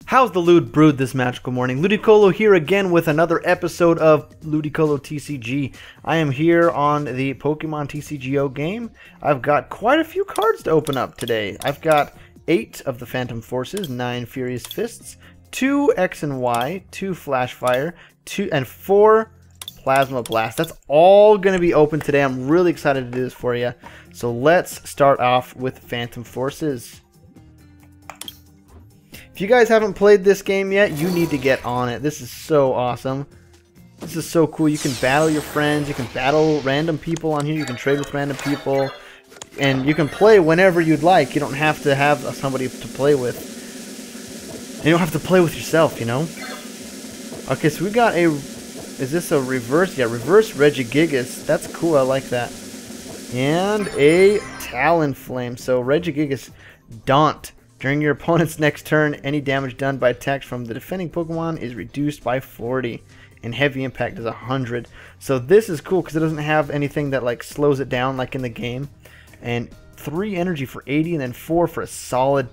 How's the Lude brewed this magical morning? Lewdicolo here again with another episode of Lewdicolo TCG. I am here on the Pokemon TCGO game. I've got quite a few cards to open up today. I've got 8 of the Phantom Forces, 9 Furious Fists, 2 X and Y, 2 Flash Fire, 4 Plasma Blast. That's all going to be open today. I'm really excited to do this for you. So let's start off with Phantom Forces. If you guys haven't played this game yet, you need to get on it. This is so awesome. This is so cool. You can battle your friends. You can battle random people on here. You can trade with random people. And you can play whenever you'd like. You don't have to have somebody to play with. And you don't have to play with yourself, you know? Okay, so we got a... Is this a reverse? Yeah, reverse Regigigas. That's cool. I like that. And a Talonflame. So Regigigas Daunt. During your opponent's next turn, any damage done by attacks from the defending Pokemon is reduced by 40, and heavy impact is 100. So this is cool because it doesn't have anything that like slows it down like in the game. And 3 energy for 80, and then 4 for a solid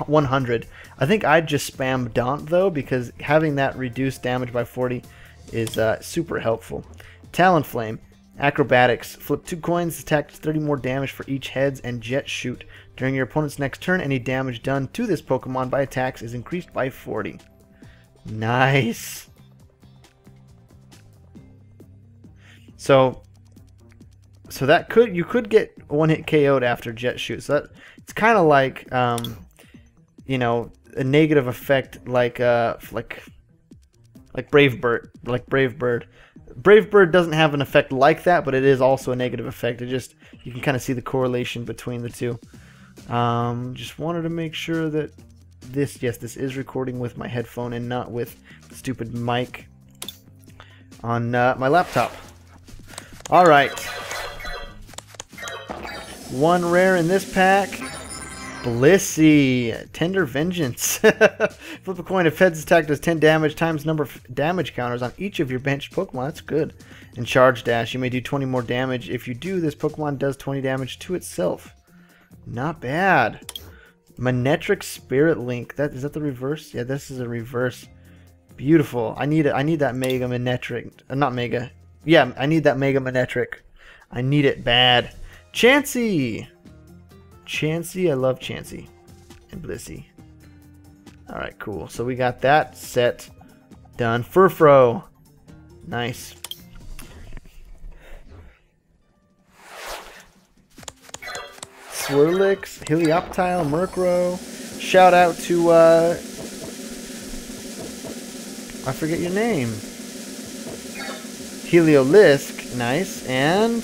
100. I think I'd just spam Daunt though, because having that reduced damage by 40 is super helpful. Talonflame. Acrobatics. Flip 2 coins, attack 30 more damage for each heads, and Jet Shoot. During your opponent's next turn, any damage done to this Pokemon by attacks is increased by 40. Nice. So that you could get one-hit KO'd after Jet Shoot. So that it's kind of like you know, a negative effect like Brave Bird, Brave Bird doesn't have an effect like that, but it is also a negative effect. You can kind of see the correlation between the two. Just wanted to make sure that this is recording with my headphone and not with the stupid mic on my laptop. All right, 1 rare in this pack. Blissey, Tender Vengeance. Flip a coin. If heads attack does 10 damage times number of damage counters on each of your benched Pokemon. That's good. And Charge Dash. You may do 20 more damage. If you do, this Pokemon does 20 damage to itself. Not bad. Manectric Spirit Link. Is that the reverse? Yeah, this is a reverse. Beautiful. I need that Mega Manectric. Not Mega. Yeah, I need that Mega Manectric. I need it bad. Chansey. I love Chansey and Blissey. Alright, cool. So we got that set done. Furfro. Nice. Swirlix, Helioptile, Murkrow. Shout out to, I forget your name. Heliolisk. Nice. And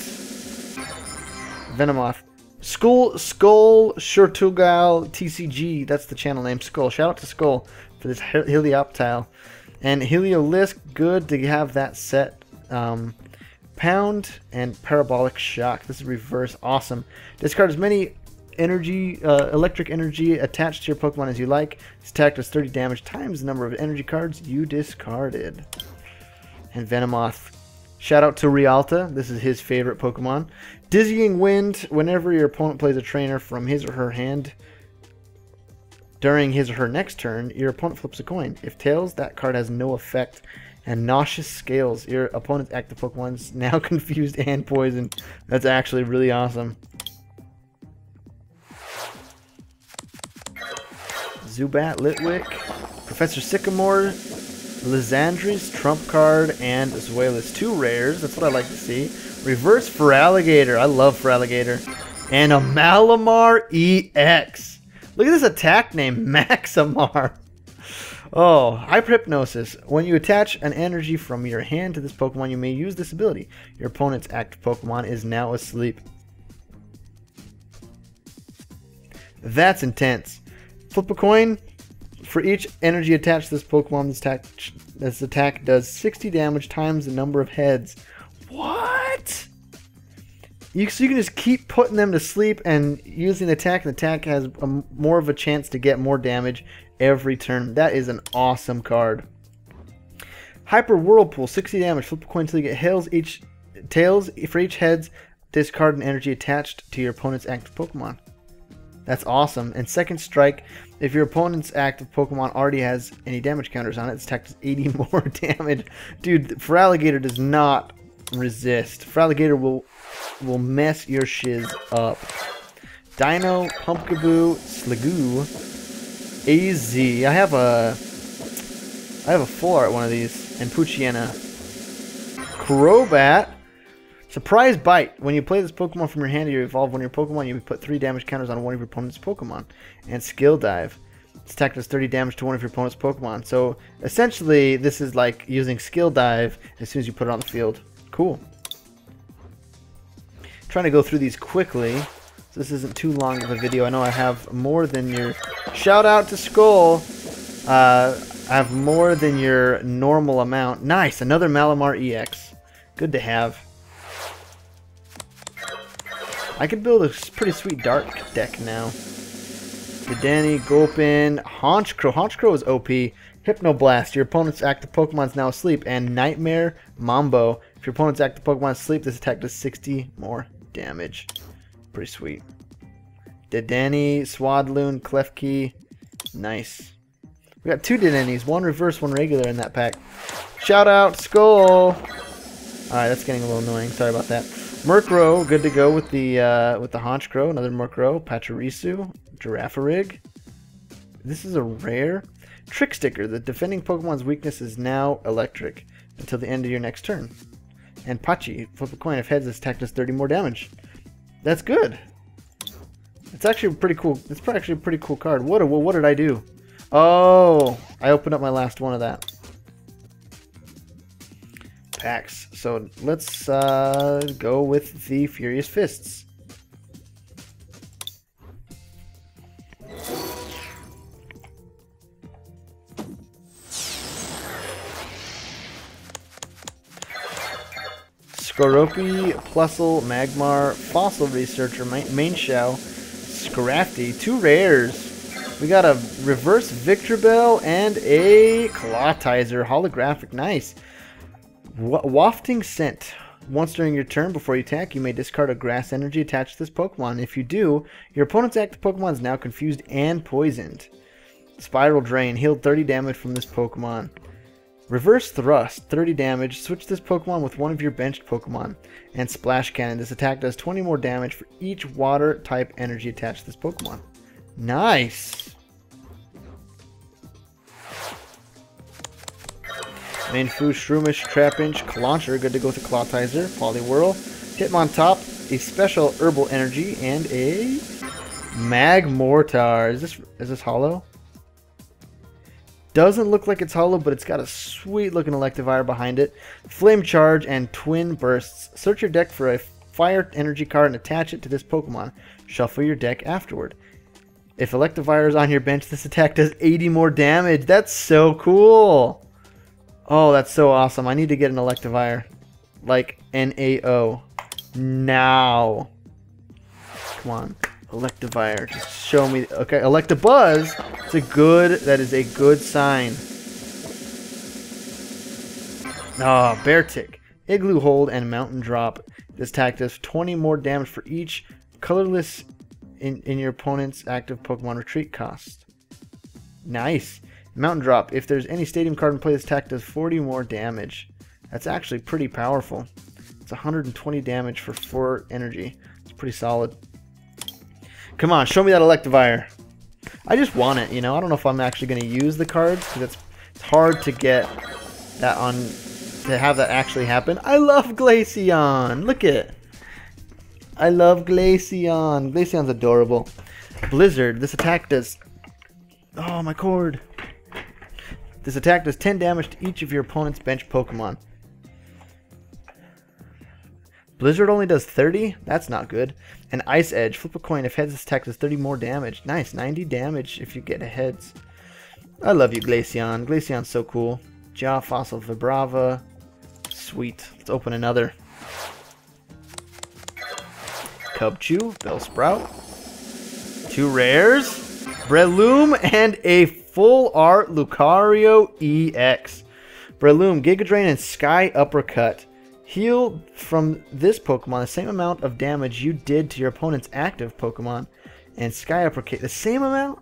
Venomoth. Skull Shurtugal TCG, that's the channel name. Skull. Shout out to Skull for this Helioptile. And Heliolisk, good to have that set. Pound and Parabolic Shock. This is reverse. Awesome. Discard as many energy, electric energy attached to your Pokemon as you like. This attack does 30 damage times the number of energy cards you discarded. And Venomoth. Shout out to Rialta. This is his favorite Pokemon. Dizzying Wind. Whenever your opponent plays a trainer from his or her hand during his or her next turn, your opponent flips a coin. If tails, that card has no effect. And Nauseous Scales. Your opponent's active Pokemon is now confused and poisoned. That's actually really awesome. Zubat, Litwick, Professor Sycamore, Lizandris, Trump Card, and Zweilous. 2 rares. That's what I like to see. Reverse Feraligatr. I love Feraligatr. And a Malamar EX. Look at this attack name, Maximar. Oh, Hyper-Hypnosis. When you attach an energy from your hand to this Pokemon, you may use this ability. Your opponent's active Pokemon is now asleep. That's intense. Flip a coin. For each energy attached to this Pokemon, this attack does 60 damage times the number of heads. What? So you can just keep putting them to sleep and using the attack. The attack has more of a chance to get more damage every turn. That is an awesome card. Hyper Whirlpool, 60 damage. Flip a coin until you get tails. For each heads, discard an energy attached to your opponent's active Pokemon. That's awesome. And second strike, if your opponent's active Pokemon already has any damage counters on it, its attack does 80 more damage. Dude, Feraligatr does not resist. Feraligatr will mess your shiz up. Dino, Pumpkaboo, Sliggoo, AZ. I have a full art one of these, and Poochyena. Crobat. Surprise Bite. When you play this Pokemon from your hand, you evolve one of your Pokemon, you put 3 damage counters on one of your opponent's Pokemon. And Skill Dive. Its attack does 30 damage to one of your opponent's Pokemon. So essentially, this is like using Skill Dive as soon as you put it on the field. Cool. Trying to go through these quickly, so this isn't too long of a video. I know I have more than your... Shout out to Skull! I have more than your normal amount. Nice! Another Malamar EX. Good to have. I could build a pretty sweet dark deck now. Dedenne, Gulpin, Honchkrow. Honchkrow is OP. Hypnoblast. Your opponent's active Pokemon is now asleep. And Nightmare Mambo. If your opponent's active Pokemon is asleep, this attack does 60 more damage. Pretty sweet. Dedenne, Swadloon, Klefki. Nice. We got 2 Dedennes. 1 reverse, 1 regular in that pack. Shout out, Skull! Alright, that's getting a little annoying. Sorry about that. Murkrow, good to go with the Honchkrow. Another Murkrow. Pachirisu. Girafarig. This is a rare. Trick Sticker. The defending Pokemon's weakness is now electric until the end of your next turn. And Pachi. Flip a coin. If heads, this attack does 30 more damage. That's good. It's actually pretty cool. It's actually a pretty cool card. What did I do? Oh, I opened up my last one of that. Packs. So let's go with the Furious Fists. Skorupi, Plusle, Magmar, Fossil Researcher, Mainshell, Scrafty, 2 rares. We got a reverse Victreebel and a Clawtizer, holographic, nice. Wafting Scent. Once during your turn before you attack, you may discard a grass energy attached to this Pokemon. If you do, your opponent's active Pokemon is now confused and poisoned. Spiral Drain, healed 30 damage from this Pokemon. Reverse Thrust, 30 damage. Switch this Pokemon with one of your benched Pokemon. And Splash Cannon. This attack does 20 more damage for each water type energy attached to this Pokemon. Nice! Mainfu, Shroomish, Trapinch, Clauncher. Good to go with the Clawtizer. Poliwhirl. Hitmontop, a special Herbal Energy, and a Magmortar. Is this hollow? Doesn't look like it's hollow, but it's got a sweet looking Electivire behind it. Flame Charge and Twin Bursts. Search your deck for a fire energy card and attach it to this Pokemon. Shuffle your deck afterward. If Electivire is on your bench, this attack does 80 more damage. That's so cool. Oh, that's so awesome. I need to get an Electivire. Like NAO. Now. Come on. Electivire, just show me. Okay, Electabuzz. That is a good sign. Ah, Beartic, Igloo Hold, and Mountain Drop. This attack does 20 more damage for each colorless in your opponent's active Pokemon retreat cost. Nice. Mountain Drop. If there's any stadium card in play, this attack does 40 more damage. That's actually pretty powerful. It's 120 damage for 4 energy. It's pretty solid. Come on, show me that Electivire. I just want it, you know. I don't know if I'm actually going to use the cards because it's hard to get that on to have that actually happen. I love Glaceon. Look at it. I love Glaceon. Glaceon's adorable. Blizzard. This attack does. Oh, my cord. This attack does 10 damage to each of your opponent's bench Pokemon. Blizzard only does 30? That's not good. And Ice Edge. Flip a coin. If heads, this attack does 30 more damage. Nice. 90 damage if you get a heads. I love you, Glaceon. Glaceon's so cool. Jaw, Fossil, Vibrava. Sweet. Let's open another. Cubchoo. Bellsprout. 2 rares. Breloom and a full art Lucario EX. Breloom, Giga Drain, and Sky Uppercut. Heal from this Pokemon the same amount of damage you did to your opponent's active Pokemon. And Sky Uppercut, the same amount?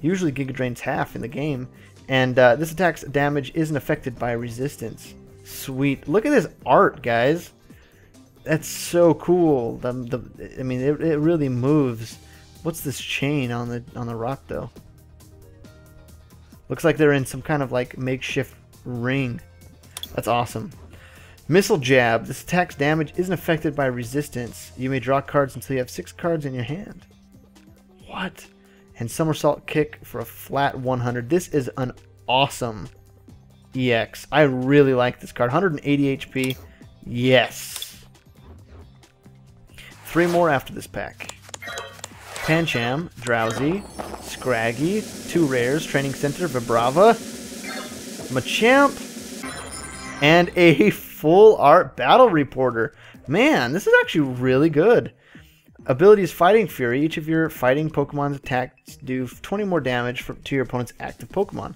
Usually Giga Drain's half in the game. And this attack's damage isn't affected by resistance. Sweet. Look at this art, guys. That's so cool. I mean, it really moves. What's this chain on the rock, though? Looks like they're in some kind of like makeshift ring. That's awesome. Missile Jab. This attack's damage isn't affected by resistance. You may draw cards until you have 6 cards in your hand. What? And Somersault Kick for a flat 100. This is an awesome EX. I really like this card. 180 HP. Yes. 3 more after this pack. Pancham, Drowsy, Scraggy, 2 rares, Training Center, Vibrava, Machamp, and a full art Battle Reporter. Man, this is actually really good. Ability is Fighting Fury. Each of your fighting Pokemon's attacks do 20 more damage to your opponent's active Pokemon.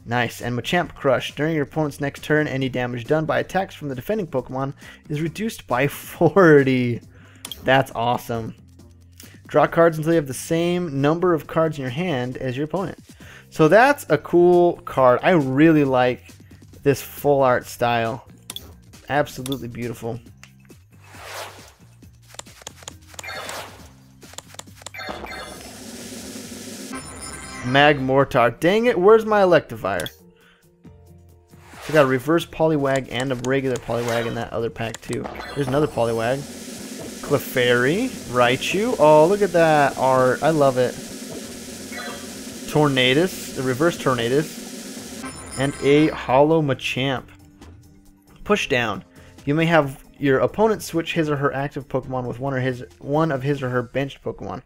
Nice. And Machamp Crush. During your opponent's next turn, any damage done by attacks from the defending Pokemon is reduced by 40. That's awesome. Draw cards until you have the same number of cards in your hand as your opponent. So that's a cool card. I really like this full art style. Absolutely beautiful. Magmortar. Dang it, where's my Electivire? So I got a reverse Poliwag and a regular Poliwag in that other pack too. There's another Poliwag. Clefairy. Raichu. Oh, look at that art. I love it. Tornadus. The reverse Tornadus. And a Hollow Machamp. Push down. You may have your opponent switch his or her active Pokemon with one of his or her benched Pokemon.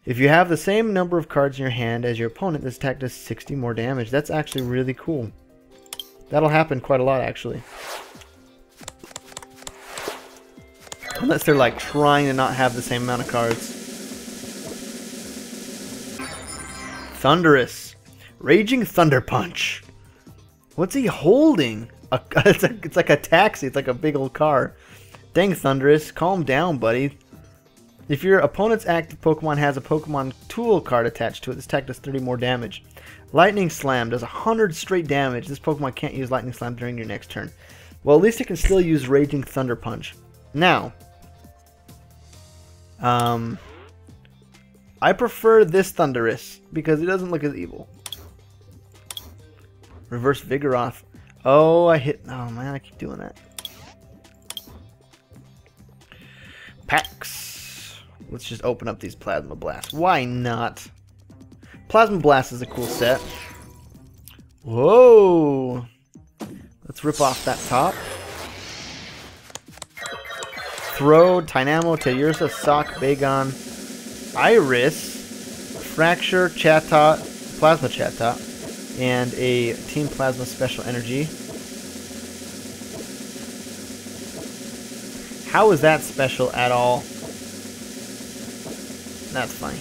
If you have the same number of cards in your hand as your opponent, this attack does 60 more damage. That's actually really cool. That'll happen quite a lot, actually. Unless they're like trying to not have the same amount of cards. Thundurus. Raging Thunder Punch. What's he holding? It's like a taxi. It's like a big old car. Dang, Thundurus. Calm down, buddy. If your opponent's active Pokemon has a Pokemon Tool card attached to it, this attack does 30 more damage. Lightning Slam does 100 straight damage. This Pokemon can't use Lightning Slam during your next turn. Well, at least it can still use Raging Thunder Punch. Now, I prefer this Thundurus because it doesn't look as evil. Reverse Vigoroth. Oh, oh man, I keep doing that. Packs. Let's just open up these Plasma Blasts. Why not? Plasma Blast is a cool set. Whoa! Let's rip off that top. Throw, Tynamo, Tayursa, Sock, Bagon, Iris, Fracture, Chatot, Plasma Chatot, and a Team Plasma Special Energy. How is that special at all? That's fine.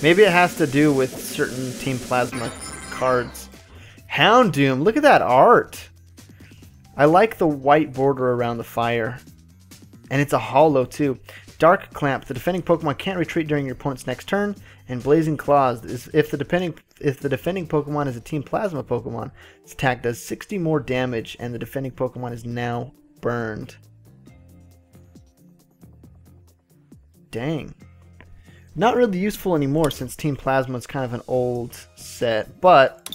Maybe it has to do with certain Team Plasma cards. Houndoom, look at that art. I like the white border around the fire. And it's a hollow too. Dark Clamp, the defending Pokemon can't retreat during your opponent's next turn. And Blazing Claws, if the defending Pokemon is a Team Plasma Pokemon, its attack does 60 more damage and the defending Pokemon is now burned. Dang. Not really useful anymore since Team Plasma is kind of an old set, but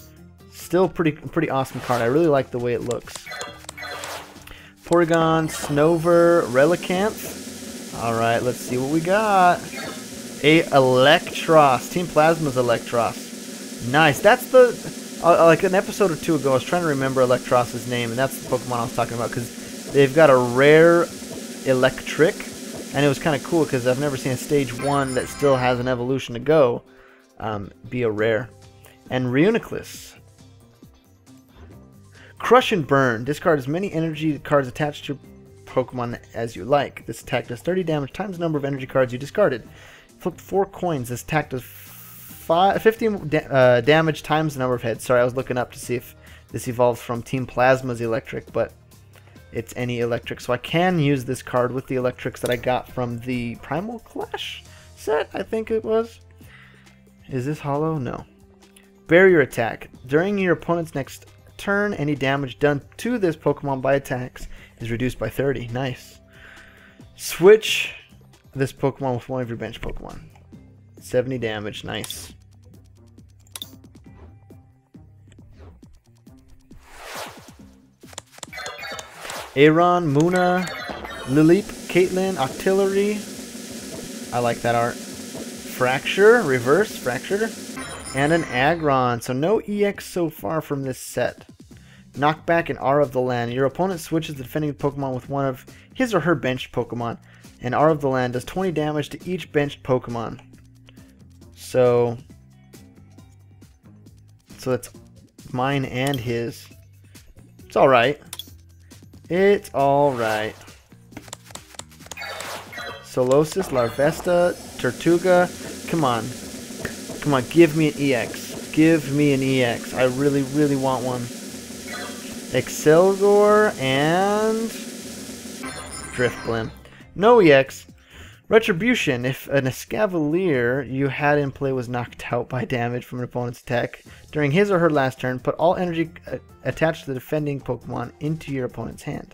still pretty awesome card. I really like the way it looks. Porygon, Snover, Relicanth. Alright, let's see what we got. A Electros. Team Plasma's Electros. Nice. That's the... like an episode or two ago, I was trying to remember Electros' name, and that's the Pokemon I was talking about, because they've got a rare Electric. And it was kind of cool because I've never seen a stage 1 that still has an evolution to go be a rare. And Reuniclus. Crush and Burn. Discard as many energy cards attached to your Pokemon as you like. This attack does 30 damage times the number of energy cards you discarded. Flip 4 coins. This attack does 50 damage times the number of heads. Sorry, I was looking up to see if this evolves from Team Plasma's Electric, but it's any electric. So I can use this card with the electrics that I got from the Primal Clash set, I think it was. Is this hollow? No. Barrier attack. During your opponent's next turn, any damage done to this Pokemon by attacks is reduced by 30. Nice. Switch this Pokemon with one of your bench Pokemon. 70 damage. Nice. Aron, Muna, Lilip, Caitlyn, Octillery. I like that art. Fracture, reverse, fracture. And an Aggron. So no EX so far from this set. Knockback and Aura of the Land. Your opponent switches the defending Pokemon with one of his or her benched Pokemon. And Aura of the Land does 20 damage to each benched Pokemon. So that's mine and his. It's alright. It's alright. Solosis, Larvesta, Tortuga. Come on. Come on, give me an EX. Give me an EX. I really, really want one. Excelgor and Driftblim. No EX. Retribution. If an Escavalier you had in play was knocked out by damage from an opponent's attack during his or her last turn, put all energy attached to the defending Pokemon into your opponent's hand.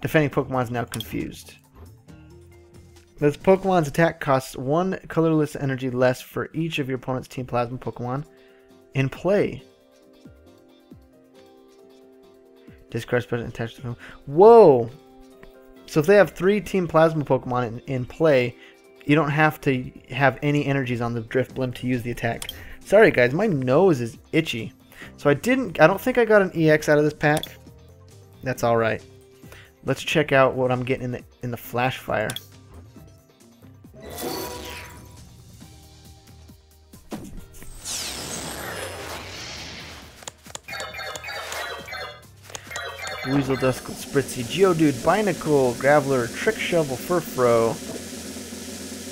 Defending Pokemon is now confused. This Pokemon's attack costs 1 colorless energy less for each of your opponent's Team Plasma Pokemon in play. Discard special attached to them. Whoa! So if they have 3 Team Plasma Pokemon in play, you don't have to have any energies on the Driftblim to use the attack. Sorry guys, my nose is itchy. So I don't think I got an EX out of this pack. That's alright. Let's check out what I'm getting in the Flash Fire. Weasel Dusk, Spritzy, Geodude, Binacle, Graveler, Trick Shovel, Furfrou.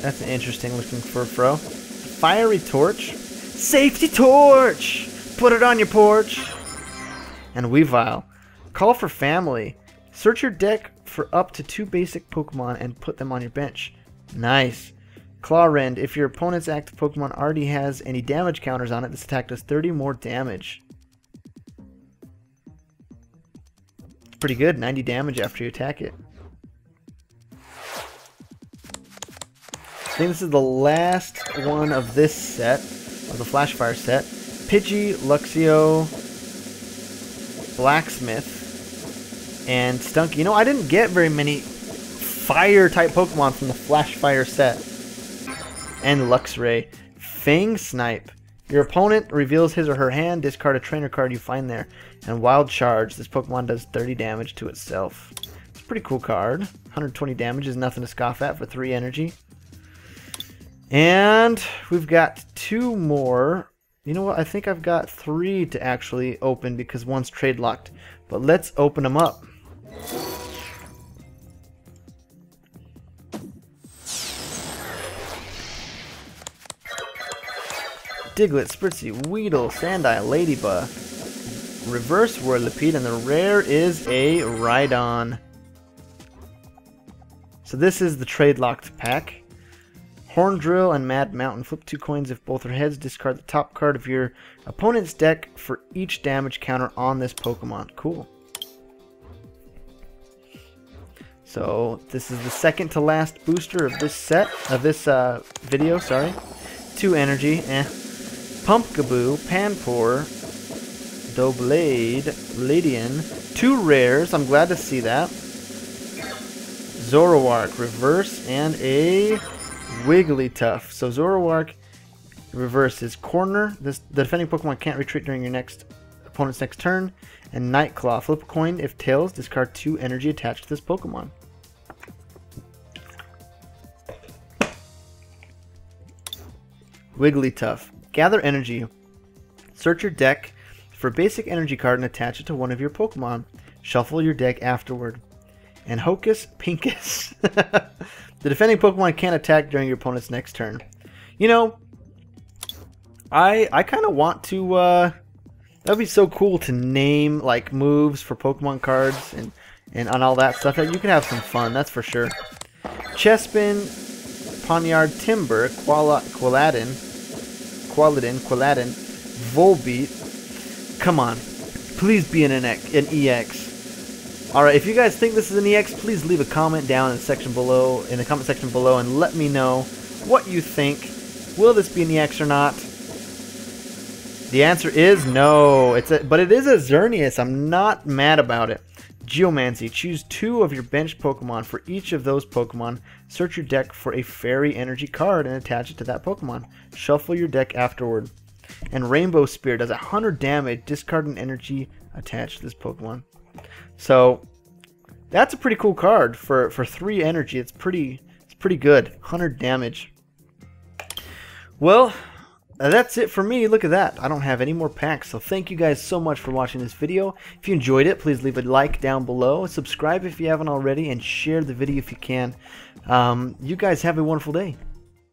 That's an interesting looking Furfrou. Fiery Torch. Safety Torch! Put it on your porch! And Weavile. Call for Family. Search your deck for up to 2 basic Pokemon and put them on your bench. Nice. Clawrend. If your opponent's active Pokemon already has any damage counters on it, this attack does 30 more damage. Pretty good, 90 damage after you attack it. I think this is the last one of this set, of the Flash Fire set. Pidgey, Luxio, Blacksmith, and Stunky. You know, I didn't get very many fire-type Pokemon from the Flash Fire set. And Luxray. Fang Snipe. Your opponent reveals his or her hand, discard a trainer card you find there, and Wild Charge. This Pokemon does 30 damage to itself. It's a pretty cool card. 120 damage is nothing to scoff at for 3 energy. And we've got 2 more. You know what? I think I've got 3 to actually open because one's trade locked. But let's open them up. Diglett, Spritzy, Weedle, Sandile, Ladybug, Reverse Whirlipede, and the rare is a Rhydon. So this is the trade locked pack. Horndrill and Mad Mountain. Flip 2 coins if both are heads. Discard the top card of your opponent's deck for each damage counter on this Pokemon. Cool. So this is the second to last booster of this set, of this video, sorry. 2 energy, Pumpkaboo, Panpour, Doublade, Ladian, 2 rares, I'm glad to see that. Zoroark, reverse, and a Wigglytuff. So Zoroark, reverse is Corner. The defending Pokemon can't retreat during your opponent's next turn. And Nightclaw, flip a coin. If tails, discard 2 energy attached to this Pokemon. Wigglytuff. Gather energy. Search your deck for a basic energy card and attach it to one of your Pokemon. Shuffle your deck afterward. And Hocus Pocus. The defending Pokemon can't attack during your opponent's next turn. You know, I kind of want to, that would be so cool to name, like, moves for Pokemon cards and all that stuff. You can have some fun, that's for sure. Chespin, Poniard, Timber, Qualadin, Volbeat. Come on. Please be an EX. Alright, if you guys think this is an EX, please leave a comment down in the comment section below and let me know what you think. Will this be an EX or not? The answer is no. But it is a Xerneas. I'm not mad about it. Geomancy. Choose 2 of your bench Pokemon. For each of those Pokemon, search your deck for a Fairy Energy card and attach it to that Pokemon. Shuffle your deck afterward. And Rainbow Spear does 100 damage. Discard an energy attached to this Pokemon. So that's a pretty cool card for 3 energy. It's pretty good. 100 damage. Well, that's it for me. Look at that. I don't have any more packs. So thank you guys so much for watching this video. If you enjoyed it, please leave a like down below. Subscribe if you haven't already, and share the video if you can. You guys have a wonderful day.